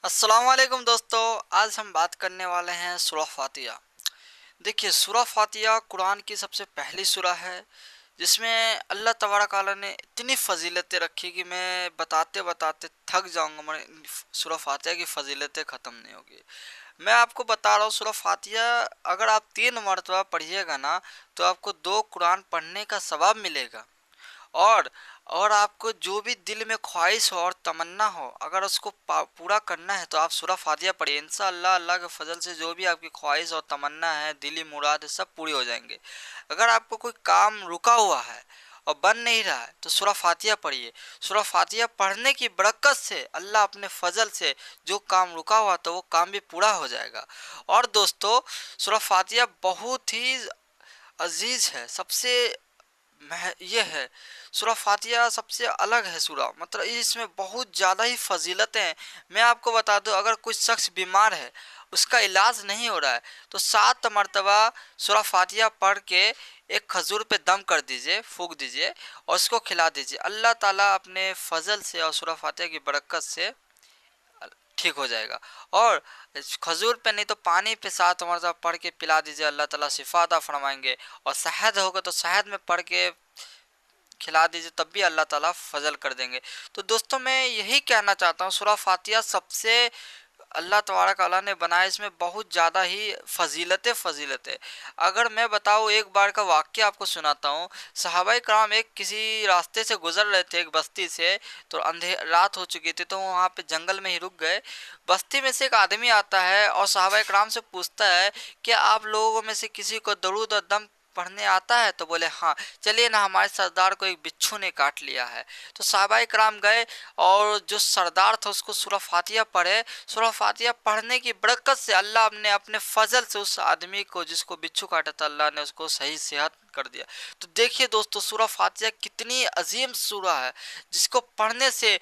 अस्सलाम वालेकुम दोस्तों। आज हम बात करने वाले हैं सूरह फातिहा। देखिए, सूरह फातिहा कुरान की सबसे पहली सूरह है जिसमें अल्लाह तबारक अल्लाह ने इतनी फ़जीलतें रखी कि मैं बताते बताते थक जाऊंगा। मैं सूरह फातिहा की फ़जीलतें ख़त्म नहीं होगी। मैं आपको बता रहा हूँ, सूरह फातिहा अगर आप 3 मरतबा पढ़िएगा ना तो आपको 2 कुरान पढ़ने का सवाब मिलेगा। और और आपको जो भी दिल में ख्वाहिश हो और तमन्ना हो, अगर उसको पूरा करना है तो आप सूरह फातिहा पढ़िए। इंशाअल्लाह अल्लाह के फजल से जो भी आपकी ख्वाहिश और तमन्ना है, दिली मुराद है, सब पूरी हो जाएंगे। अगर आपको कोई काम रुका हुआ है और बन नहीं रहा है तो सूरह फातिहा पढ़िए। सूरह फातिहा पढ़ने की बरकत से अल्लाह अपने फजल से जो काम रुका हुआ तो वो काम भी पूरा हो जाएगा। और दोस्तों, सूरह फातिहा बहुत ही अजीज है। सबसे ये है, सूरह फातिहा सबसे अलग है सूरह, मतलब इसमें बहुत ज़्यादा ही फजीलतें हैं। मैं आपको बता दूं, अगर कोई शख्स बीमार है, उसका इलाज नहीं हो रहा है, तो 7 मरतबा सूरह फातिहा पढ़ के एक खजूर पे दम कर दीजिए, फूक दीजिए और उसको खिला दीजिए। अल्लाह ताला अपने फजल से और सूरह फातिहा की बरकत से ठीक हो जाएगा। और खजूर पे नहीं तो पानी पे 7 मरतबा पढ़ के पिला दीजिए, अल्लाह ताला शिफा अता फरमाएंगे। और शहद होगा तो शहद में पढ़ के खिला दीजिए, तब भी अल्लाह ताला फजल कर देंगे। तो दोस्तों, मैं यही कहना चाहता हूँ, सूरह फातिहा सबसे अल्लाह तबारक अल्लाह ने बनाया, इसमें बहुत ज़्यादा ही फजीलत है। अगर मैं बताऊँ, एक बार का वाक्य आपको सुनाता हूँ। सहाबाए कराम एक किसी रास्ते से गुजर रहे थे, एक बस्ती से। तो रात हो चुकी थी, तो वहाँ पे जंगल में ही रुक गए। बस्ती में से एक आदमी आता है और सहाबाए कराम से पूछता है कि आप लोगों में से किसी को दरूद और दम पढ़ने आता है? तो बोले हाँ। चलिए ना, हमारे सरदार को एक बिच्छू ने काट लिया है। तो सहाबाए कराम गए और जो सरदार था उसको सूरह फातिहा पढ़े। सूरह फातिहा पढ़ने की बरकत से अल्लाह ने अपने फजल से उस आदमी को जिसको बिच्छू काटा था, अल्लाह ने उसको सही सेहत कर दिया। तो देखिए दोस्तों, सूरह फातिहा कितनी अजीम सूरह है जिसको पढ़ने से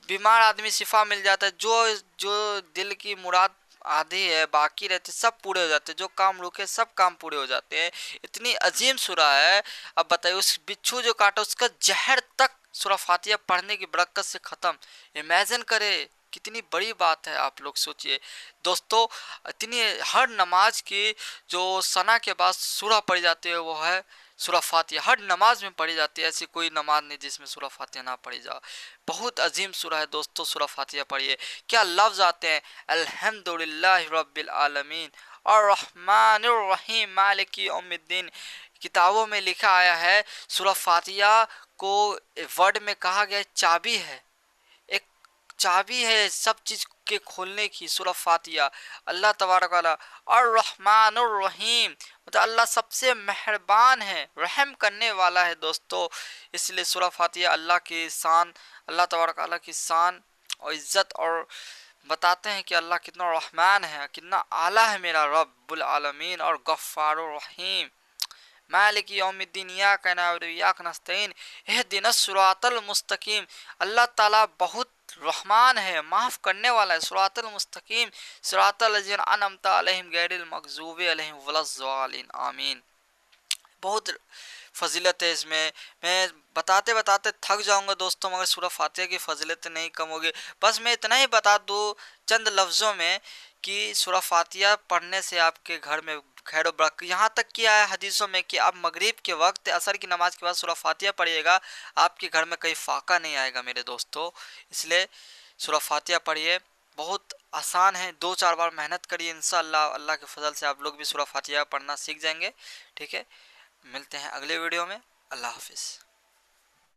बीमार आदमी शिफा मिल जाता है। जो जो दिल की मुराद आधी है बाकी रहते सब पूरे हो जाते हैं, जो काम रुके सब काम पूरे हो जाते हैं। इतनी अजीम सूरह है। अब बताइए, उस बिच्छू जो काटा उसका जहर तक सूरह फातिहा पढ़ने की बरकत से ख़त्म। इमेजिन करे, कितनी बड़ी बात है, आप लोग सोचिए दोस्तों। इतनी हर नमाज की जो सना के बाद सूरह पढ़ी जाती है वो है सूरह फातिहा। हर नमाज में पढ़ी जाती है, ऐसी कोई नमाज नहीं जिसमें सूरह फातिहा ना पढ़ी जाए। बहुत अजीम सूरह है दोस्तों, सूरह फातिहा पढ़िए। क्या लफ्ज़ आते हैं, अल्हम्दुलिल्लाहि रब्बिल आलमीन और रहमानिर रहीम मालिकी यौमिद्दीन। किताबों में लिखा आया है, सूरह फातिहा को वर्ड में कहा गया चाबी है, एक चाबी है सब चीज़ के खोलने की, सूरह फातिहा। अल्लाह तबारक वाला और रहमान और रहीम, मतलब अल्लाह सबसे मेहरबान है, रहम करने वाला है दोस्तों। इसलिए सूरह फातिहा अल्लाह की शान, अल्लाह तबारक वाला की शान और इज़्ज़त, और बताते हैं कि अल्लाह कितना रहमान है, कितना आला है मेरा रब्बुल आलमीन और गफ्फार रहीम मालिक यौमिद्दीन इय्याक नअबुदु व इय्याक नस्तईन इहदिनस सिरातल मुस्तकीम। अल्लाह ताला बहुत रहमान है, माफ़ करने वाला है। सिरातल मुस्तकीम सिरातल लज़ीना अनअमता अलैहिम गैरिल मग़ज़ूबि अलैहिम वलज़्ज़ालिन आमीन। बहुत फजीलत है इसमें। मैं बताते बताते थक जाऊंगा दोस्तों, मगर सूरह फातिहा की फजीलत नहीं कम होगी। बस मैं इतना ही बता दूँ चंद लफ्ज़ों में कि सूरह फातिहा पढ़ने से आपके घर में खैर बरकत। यहाँ तक किया है हदीसों में कि आप मगरिब के वक्त असर की नमाज के बाद सूरह फातिहा पढ़िएगा, आपके घर में कहीं फाका नहीं आएगा मेरे दोस्तों। इसलिए सूरह फातिहा पढ़िए, बहुत आसान है। 2-4 बार मेहनत करिए, इंशाअल्लाह अल्लाह के फजल से आप लोग भी सूरह फातिहा पढ़ना सीख जाएंगे। ठीक है, मिलते हैं अगले वीडियो में। अल्लाह हाफिज़।